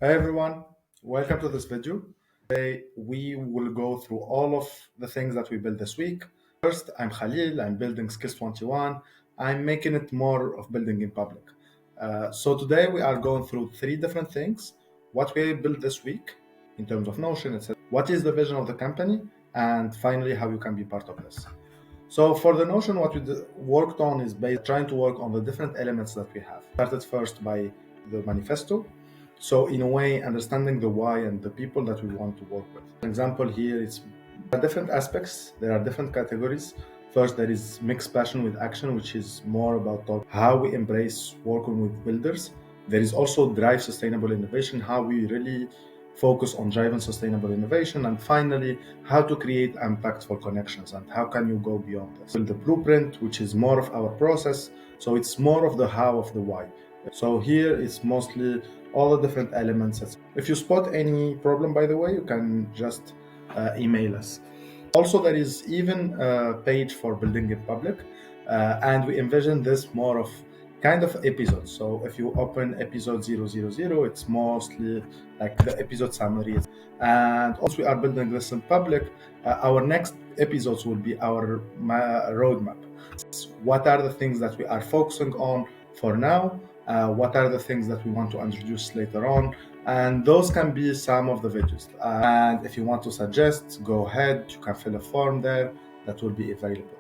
Hi everyone, welcome to this video. Today we will go through all of the things that we built this week. First, I'm Khalil, I'm building Skills 21. I'm making it more of building in public. So today we are going through three different things. What we built this week in terms of Notion, etc. What is the vision of the company? And finally, how you can be part of this. So for the Notion, what we worked on is based trying to work on the different elements that we have. Started first by the manifesto. So in a way, understanding the why and the people that we want to work with. An example here is there are different aspects. There are different categories. First, there is mixed passion with action, which is more about how we embrace working with builders. There is also drive sustainable innovation, how we really focus on driving sustainable innovation, and finally, how to create impactful connections and how can you go beyond this. Build the blueprint, which is more of our process, so it's more of the how of the why. So here it's mostly all the different elements. If you spot any problem, by the way, you can just email us. Also, there is even a page for building in public, and we envision this more of kind of episodes. So if you open episode 000, it's mostly like the episode summary. And once we are building this in public, our next episodes will be our roadmap. What are the things that we are focusing on for now? What are the things that we want to introduce later on? And those can be some of the videos. And if you want to suggest, go ahead. You can fill a form there that will be available.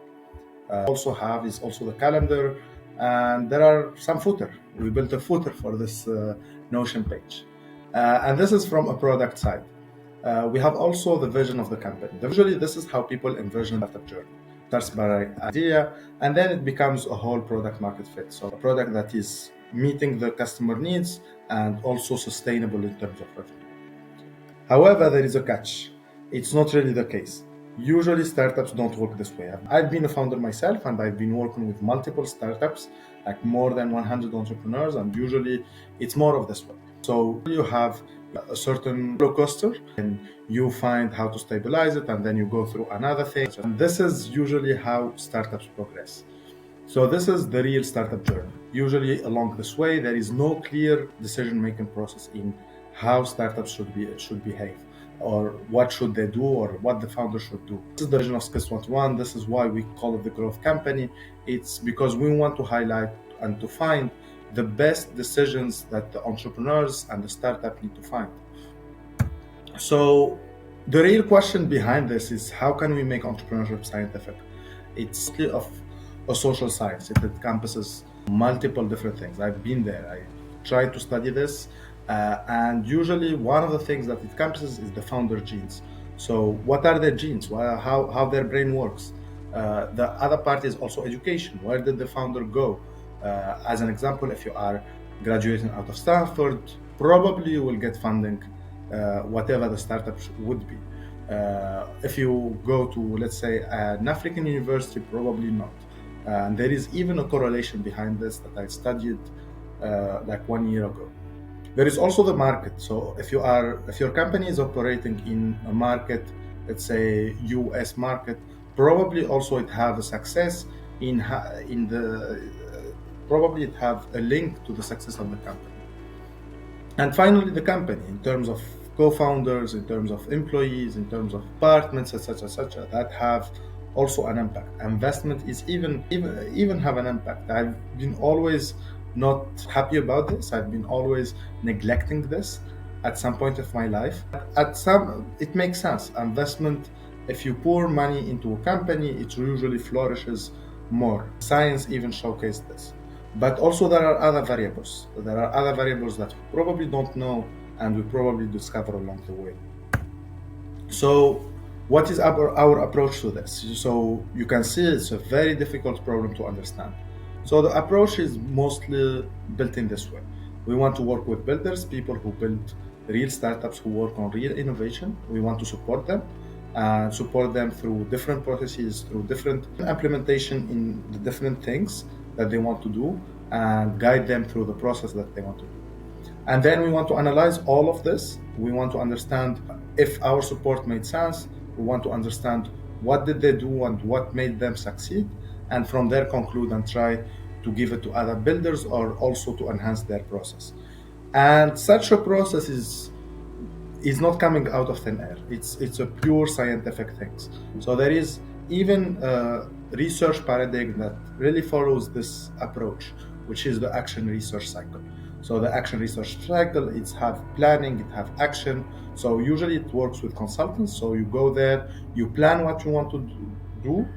Also have is also the calendar, and there are some footer. We built a footer for this Notion page, and this is from a product side. We have also the vision of the company. Visually, this is how people envision the startup journey. Starts by an idea, and then it becomes a whole product market fit. So a product that is meeting the customer needs and also sustainable in terms of revenue. However, there is a catch. It's not really the case. Usually, startups don't work this way. I've been a founder myself, and I've been working with multiple startups, like more than 100 entrepreneurs, and usually it's more of this way. So you have a certain roller coaster, and you find how to stabilize it, and then you go through another thing. And this is usually how startups progress. So this is the real startup journey. Usually along this way, there is no clear decision-making process in how startups should behave, or what should they do, or what the founder should do. This is the vision of Skills 21. This is why we call it the growth company. It's because we want to highlight and to find the best decisions that the entrepreneurs and the startup need to find. So the real question behind this is how can we make entrepreneurship scientific? It's of a social science. It encompasses multiple different things. I've been there. I tried to study this, and usually one of the things that it encompasses is the founder genes. So what are their genes? How their brain works? The other part is also education. Where did the founder go? As an example, if you are graduating out of Stanford, probably you will get funding, whatever the startup would be. If you go to, let's say, an African university, probably not. And there is even a correlation behind this that I studied like 1 year ago. There is also the market. So if your company is operating in a market, let's say US market, probably also it have a success probably it have a link to the success of the company. And finally, the company in terms of co-founders, in terms of employees, in terms of departments, etc., that have also an impact. Investment is even have an impact. I've been always not happy about this. I've been always neglecting this at some point of my life. It makes sense. Investment, if you pour money into a company, it usually flourishes more. Science even showcased this. But also there are other variables. There are other variables that we probably don't know and we probably discover along the way. So what is our approach to this? So you can see it's a very difficult problem to understand. So the approach is mostly built in this way. We want to work with builders, people who build real startups, who work on real innovation. We want to support them and support them through different processes, through different implementation in the different things that they want to do, and guide them through the process that they want to do. And then we want to analyze all of this. We want to understand if our support made sense. We want to understand what did they do and what made them succeed, and from there conclude and try to give it to other builders or also to enhance their process. And such a process is not coming out of thin air. It's a pure scientific thing. So there is even a research paradigm that really follows this approach, which is the action research cycle. So the action research cycle, it's have planning, it have action. So usually it works with consultants. So you go there, you plan what you want to do,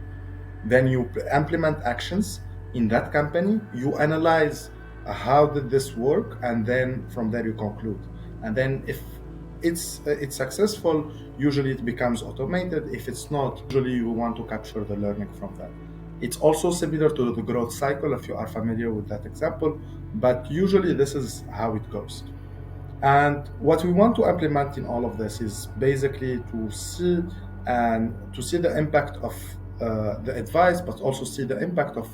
then you implement actions in that company, you analyze how did this work, and then from there you conclude. And then if it's successful, usually it becomes automated. If it's not, usually you want to capture the learning from that. It's also similar to the growth cycle, if you are familiar with that example, but usually this is how it goes. And what we want to implement in all of this is basically to see the impact of the advice, but also see the impact of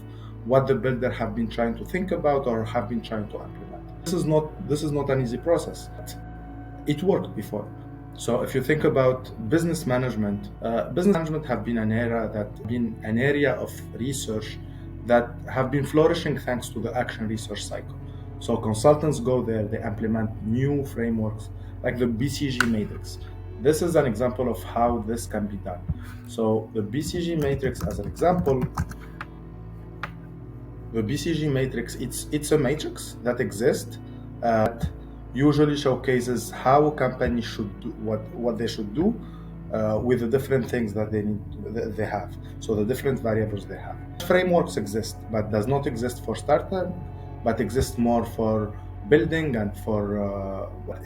what the builder have been trying to think about or have been trying to implement. This is not an easy process. It worked before. So if you think about business management have been an area of research that have been flourishing thanks to the action research cycle. So consultants go there, they implement new frameworks like the BCG matrix. This is an example of how this can be done. So the BCG matrix, as an example, the BCG matrix, it's a matrix that exists, that usually showcases how a company should do what they should do with the different things that they have. So the different variables they have. Frameworks exist, but does not exist for startup, but exists more for building and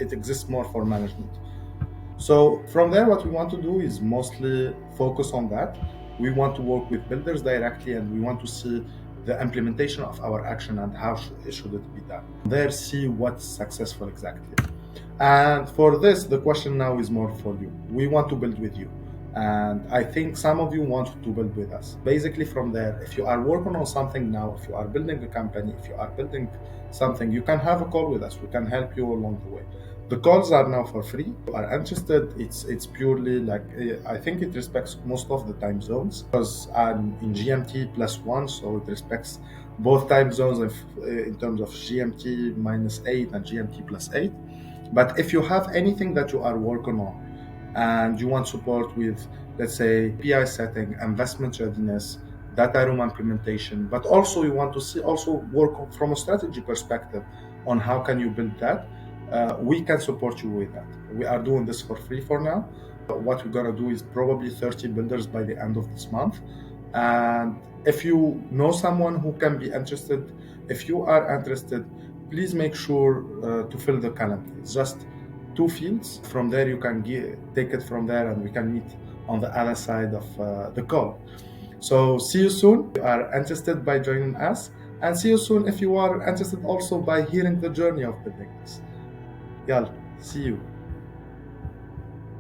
it exists more for management. So from there, what we want to do is mostly focus on that. We want to work with builders directly, and we want to see the implementation of our action and how should it be done. There, see what's successful exactly. And for this, the question now is more for you. We want to build with you. And I think some of you want to build with us. Basically, from there, if you are working on something now, if you are building a company, if you are building something, you can have a call with us. We can help you along the way. The calls are now for free. If you are interested, it's purely like I think it respects most of the time zones because I'm in GMT +1, so it respects both time zones in terms of GMT -8 and GMT +8. But if you have anything that you are working on and you want support with, let's say, PI setting, investment readiness, data room implementation, but also you want to see also work from a strategy perspective on how can you build that, we can support you with that. We are doing this for free for now. What we're gonna do is probably 30 builders by the end of this month. And if you know someone who can be interested, if you are interested, please make sure to fill the calendar. It's just 2 fields. From there, you can take it from there, and we can meet on the other side of the call. So see you soon. If you are interested by joining us, and see you soon if you are interested also by hearing the journey of building this. Yalla, see you.